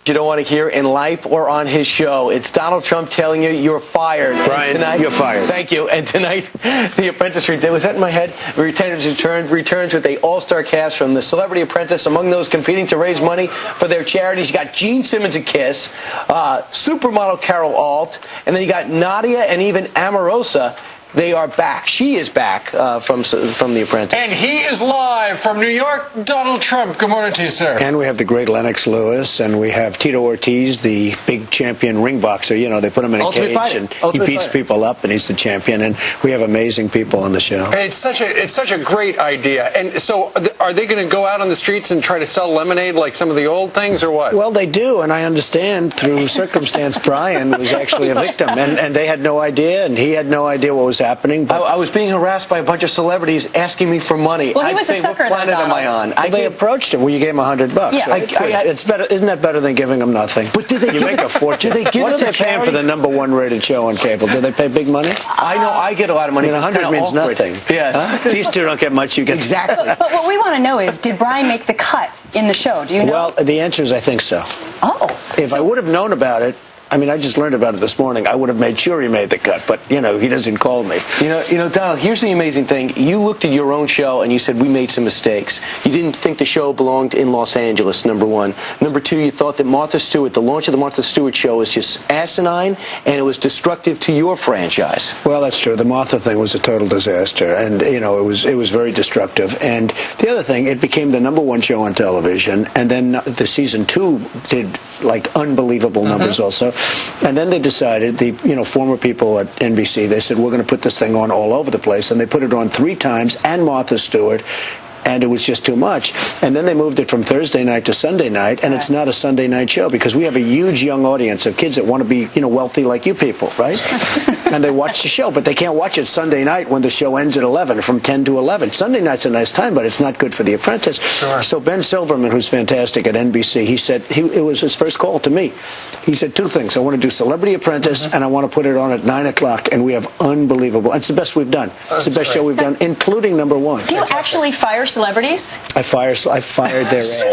You don't want to hear in life or on his show. It's Donald Trump telling you you're fired. Brian, tonight, you're fired. Thank you. And tonight, The Apprentice, was that in my head? Returns with a all-star cast from the Celebrity Apprentice. Among those competing to raise money for their charities, you got Gene Simmons of Kiss, supermodel Carol Alt, and then you got Nadia and even Omarosa. They are back. She is back from The Apprentice. And he is live from New York, Donald Trump. Good morning to you, sir. And we have the great Lennox Lewis, and we have Tito Ortiz, the big champion ring boxer. You know, they put him in a cage, and he beats people up, and he's the champion. And we have amazing people on the show. It's such a great idea. And so, are they going to go out on the streets and try to sell lemonade like some of the old things, or what? Well, they do, and I understand through circumstance Brian was actually a victim, and they had no idea, and he had no idea what was happening. But I was being harassed by a bunch of celebrities asking me for money. Well, he was a sucker, what planet am I on? Well, they approached him. Well, you gave him $100. Yeah. Right? It's better. Isn't that better than giving them nothing? But did they you make a fortune? Did they give what it are to they paying for the #1 rated show on cable? Do they pay big money? I know I get a lot of money. 100 means nothing. Yes. Huh? These two don't get much. You get exactly. But what we want to know is, did Brian make the cut in the show? Do you know? Well, the answer is I think so. Oh. If I would have known about it, I mean, I just learned about it this morning. I would have made sure he made the cut, but, you know, he doesn't call me. You know, Donald, here's the amazing thing. You looked at your own show and you said, we made some mistakes. You didn't think the show belonged in Los Angeles, number one. Number two, you thought that the launch of the Martha Stewart show was just asinine and it was destructive to your franchise. Well, that's true. The Martha thing was a total disaster, and, you know, it was very destructive. And the other thing, it became the #1 show on television, and then the season 2 did, like, unbelievable numbers also. And then they decided, the former people at NBC, they said, we're going to put this thing on all over the place. And they put it on 3 times, and Martha Stewart, and it was just too much. And then they moved it from Thursday night to Sunday night, and it's not a Sunday night show because we have a huge young audience of kids that want to be, wealthy like you people, right? And they watch the show, but they can't watch it Sunday night when the show ends at 11, from 10 to 11. Sunday night's a nice time, but it's not good for The Apprentice. Sure. So Ben Silverman, who's fantastic at NBC, he said, it was his first call to me. He said 2 things. I want to do Celebrity Apprentice, and I want to put it on at 9 o'clock, and we have unbelievable. It's the best we've done. It's the best show we've done, including #1. Do you actually fire celebrities? I fired their ass.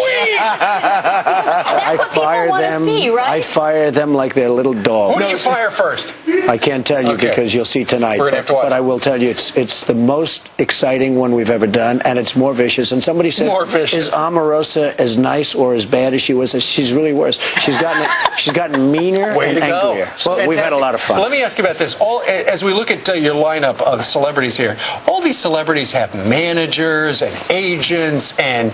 That's what people want to see, right? I fire them like they're little dogs. Who do you fire first? I can't tell you because you'll see tonight. We're gonna have to watch. But I will tell you, it's the most exciting one we've ever done, and it's more vicious. And somebody said, More vicious. "Is Omarosa as nice or as bad as she was?" She's really worse. She's gotten meaner Way and to go. angrier. Well, we've had a lot of fun. Let me ask you about this. As we look at your lineup of celebrities here, all these celebrities have managers and agents and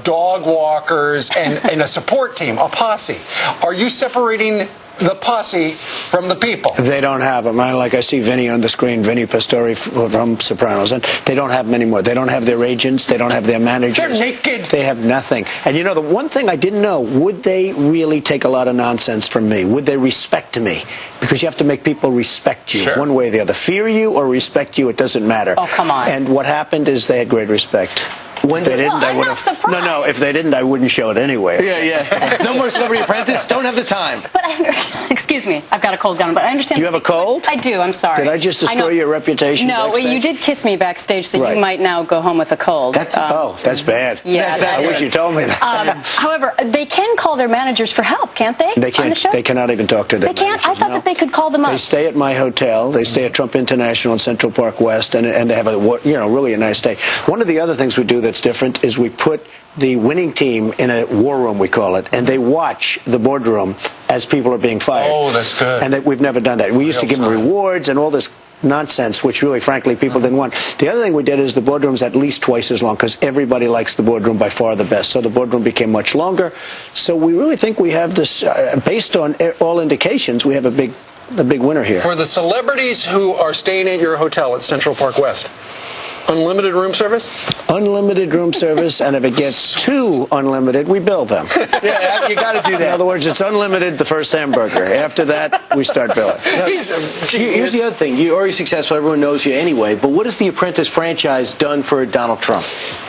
dog walkers and a support team, a posse. Are you separating the posse from the people? They don't have them. I see Vinny on the screen, Vinny Pastori from Sopranos, and they don't have them anymore. They don't have their agents. They don't have their managers. They're naked. They have nothing. And the one thing I didn't know, would they really take a lot of nonsense from me? Would they respect me? Because you have to make people respect you one way or the other. Fear you or respect you, it doesn't matter. Oh, come on. And what happened is they had great respect. If they didn't, I would have. No. If they didn't, I wouldn't show it anyway. Yeah. No more Celebrity Apprentice. Don't have the time. But excuse me, I've got a cold down, but I understand. You have a cold? I do. I'm sorry. Did I just destroy your reputation? No, backstage? you did kiss me backstage, so you might now go home with a cold. That's bad. Yeah, I wish you told me that. However, they can call their managers for help, can't they? They can't. On the show? They cannot even talk to them. They can't. I thought that they could call them up. They stay at my hotel. They stay at Trump International in Central Park West, and they have really a nice day. One of the other things we do that's different is we put the winning team in a war room, we call it, and they watch the boardroom as people are being fired. Oh, that's good. And we've never done that. We used to give them rewards and all this nonsense, which really, frankly, people didn't want. The other thing we did is the boardroom's at least twice as long because everybody likes the boardroom by far the best. So the boardroom became much longer. So we really think we have this, based on all indications, we have a big winner here. For the celebrities who are staying at your hotel at Central Park West, unlimited room service? Unlimited room service, and if it gets too unlimited, we bill them. Yeah, you got to do that. In other words, it's unlimited the first hamburger. After that, we start billing. Here's the other thing. You're already successful. Everyone knows you anyway. But what has the Apprentice franchise done for Donald Trump?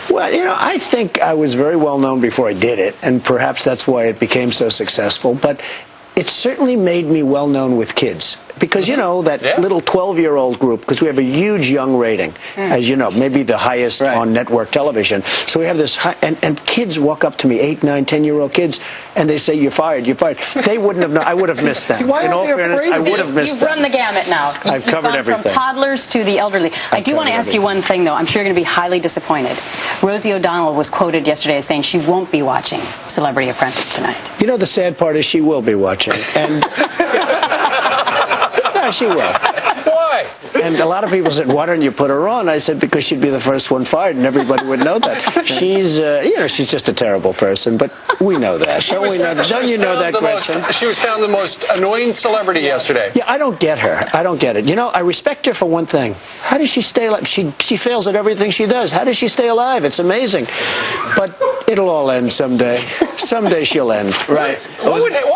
Well, I think I was very well known before I did it, and perhaps that's why it became so successful. But it certainly made me well known with kids. because, you know, that little 12-year-old group, because we have a huge young rating, as you know, maybe the highest on network television. So we have this high, and kids walk up to me, 8, 9, 10-year-old kids, and they say, you're fired, you're fired. They wouldn't have known. I would have missed them. See, why in aren't all they fairness, afraid? I would have missed You've them. run the gamut now. I've covered gone everything. From toddlers to the elderly. I do want to ask you one thing, though. I'm sure you're going to be highly disappointed. Rosie O'Donnell was quoted yesterday as saying she won't be watching Celebrity Apprentice tonight. You know, the sad part is she will be watching. And yeah, she will. Why? And a lot of people said, why don't you put her on? I said, because she'd be the first one fired, and everybody would know that. She's, you know, she's just a terrible person, but we know that. Don't we know that? Don't you know that, Gretchen? She was found the most annoying celebrity yesterday. Yeah, I don't get her. I don't get it. You know, I respect her for one thing. How does she stay alive? She fails at everything she does. How does she stay alive? It's amazing. But it'll all end someday. Someday she'll end. Right.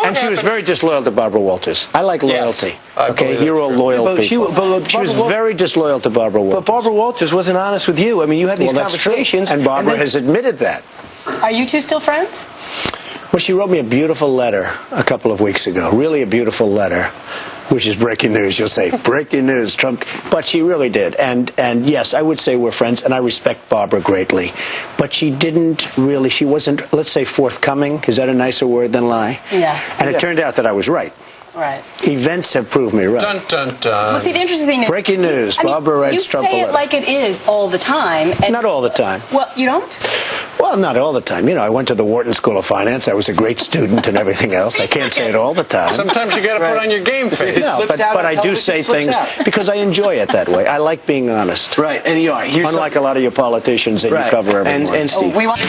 And she was very disloyal to Barbara Walters. I like loyalty. I Okay, believe hero that's true. loyal But people. She was very disloyal to Barbara Walters. But Barbara Walters wasn't honest with you. I mean, you had these Well, that's true. conversations. And Barbara then- has admitted that. Are you two still friends? Well, she wrote me a beautiful letter a couple of weeks ago. Really a beautiful letter, which is breaking news. You'll say, breaking news, Trump. But she really did. And yes, I would say we're friends, and I respect Barbara greatly. But she didn't really, she wasn't, let's say, forthcoming. Is that a nicer word than lie? Yeah. And it turned out that I was right. Right. Events have proved me right. Dun, dun, dun. Well, see, the interesting thing is... Breaking news. I mean, Barbara writes Trump a you say it letter. like it is all the time. And, Not all the time. Well, you don't? Well, not all the time. You know, I went to the Wharton School of Finance. I was a great student and everything else. I can't say it all the time. Sometimes you got to put on your game face. No, slips but out I on do television, say slips things out. because I enjoy it that way. I like being honest. Right, and you are. Here's Unlike a lot of your politicians that you cover every morning. And Steve. We want...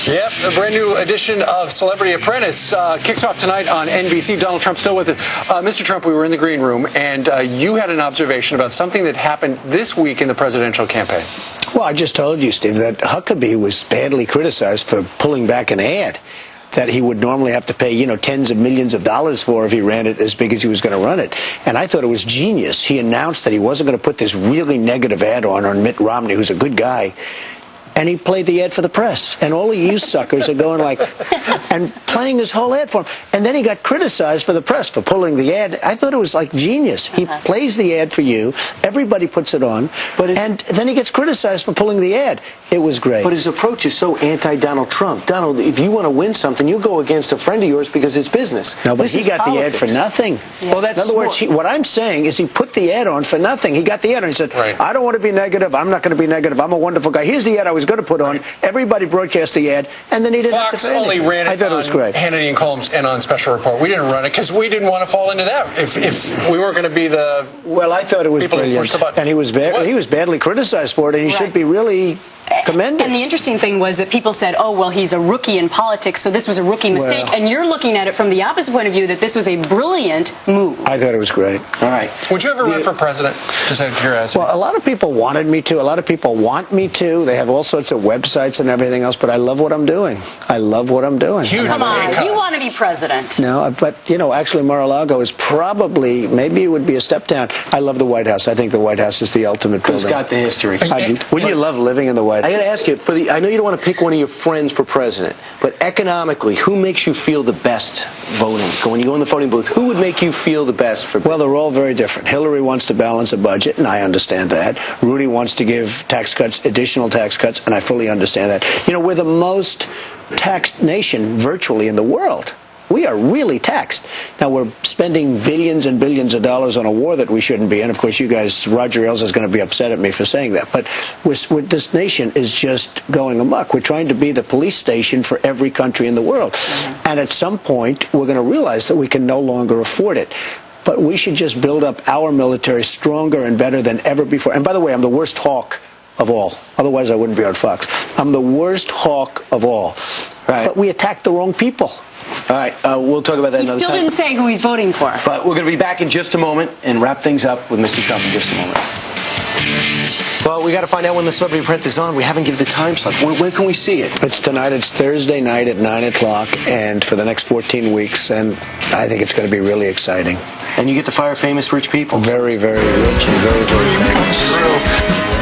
Yep, a brand new edition of Celebrity Apprentice kicks off tonight on NBC. Donald Trump still with us. Mr. Trump, we were in the green room, and you had an observation about something that happened this week in the presidential campaign. Well, I just told you, Steve, that Huckabee was badly criticized for pulling back an ad that he would normally have to pay, you know, tens of millions of dollars for if he ran it as big as he was going to run it. And I thought it was genius. He announced that he wasn't going to put this really negative ad on Mitt Romney, who's a good guy. And he played the ad for the press. And all of you suckers are going like, and playing his whole ad for him. And then he got criticized for the press for pulling the ad. I thought it was like genius. He plays the ad for you. Everybody puts it on. And then he gets criticized for pulling the ad. It was great. But his approach is so anti-Donald Trump. Donald, if you want to win something, you go against a friend of yours because it's business. No, but This he is got politics. the ad for nothing. Well, that's in other words, what I'm saying is he put the ad on for nothing. He got the ad on. He said, Right. I don't want to be negative. I'm not going to be negative. I'm a wonderful guy. Here's the ad I was going to put on. Everybody broadcast the ad, and then he didn't have Fox to pay only anything. ran it I thought it was great. Hannity and Colmes and on Special Report. We didn't run it because we didn't want to fall into that. If we weren't going to be the Well, I thought it was people who brilliant. push the button. And he was badly criticized for it, and he should Right. be really commended. And the interesting thing was that people said, oh, well, he's a rookie in politics, so this was a rookie mistake. Well. And you're looking at it from the opposite point of view, that this was a brilliant move. I thought it was great. All right. Would you ever run for president? Just out of curiosity. Well, a lot of people wanted me to. A lot of people want me to. They have all sorts of websites and everything else, but I love what I'm doing. I love what I'm doing. Huge Come on, income. you want to be president. No, but, you know, actually Mar-a-Lago is probably, maybe it would be a step down. I love the White House. I think the White House is the ultimate building. It's got the history. I do. Wouldn't you love living in the White I House? got to ask you, I know you don't want to pick one of your friends for president, but economically, who makes you feel the best voting? So when you go in the voting booth, who would make you feel the best for Well, they're all very different. Hillary wants to balance a budget, and I understand that. Rudy wants to give tax cuts, additional tax cuts, and I fully understand that. You know, we're the most taxed nation virtually in the world. We are really taxed. Now, we're spending billions and billions of dollars on a war that we shouldn't be in. Of course, you guys, Roger Ailes is going to be upset at me for saying that. But this nation is just going amok. We're trying to be the police station for every country in the world. Mm-hmm. And at some point, we're going to realize that we can no longer afford it. But we should just build up our military stronger and better than ever before. And by the way, I'm the worst hawk of all. Otherwise, I wouldn't be on Fox. I'm the worst hawk of all. Right. But we attacked the wrong people. All right, we'll talk about that He another still time. didn't say who he's voting for. But we're going to be back in just a moment and wrap things up with Mr. Trump in just a moment. Well, we got to find out when the Celebrity Apprentice is on. We haven't given the time slot. When can we see it? It's tonight. It's Thursday night at 9 o'clock, and for the next 14 weeks, and I think it's going to be really exciting. And you get to fire famous rich people. Very, very rich and very, very famous. True.